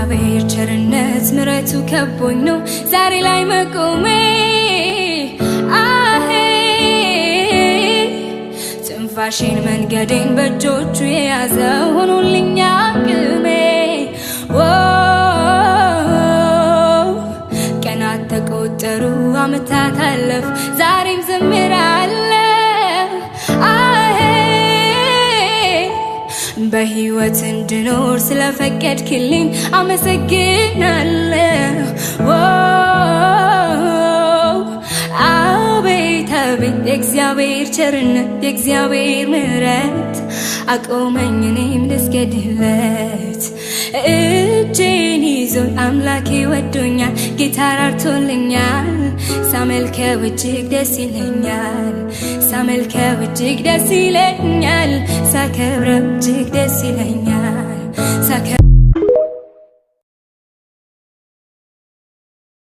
የእግዚአብሔር ቸርነት ምሕረቱ ከቦኝ ነው ዛሬ ላይ መቆሜ ትንፋሼን መንገዴን በእጆቹ የያዘው ሆኖልኛ አቅሜ ቀናት ተቆጠሩ ዓመታት አለፉ ዛሬም ዘምራለሁ በሕይወት እንድኖር ስለፈቀድክልኝ አመሰግናለሁ አቤት አቤት የእግዚአብሔር ቸርነት የእግዚአብሔር ምሕረት አቆመኝ እኔም ልስገድለት እጄን ይዞ አምላኬ ወዶኛል ጌታ ራርቶልኛል ሳመልከው እጅግ ደስ ይለኛል ሳመልከው እጅግ ደስ ይለኛል ሳከብረው እጅግ ደስ ይለኛል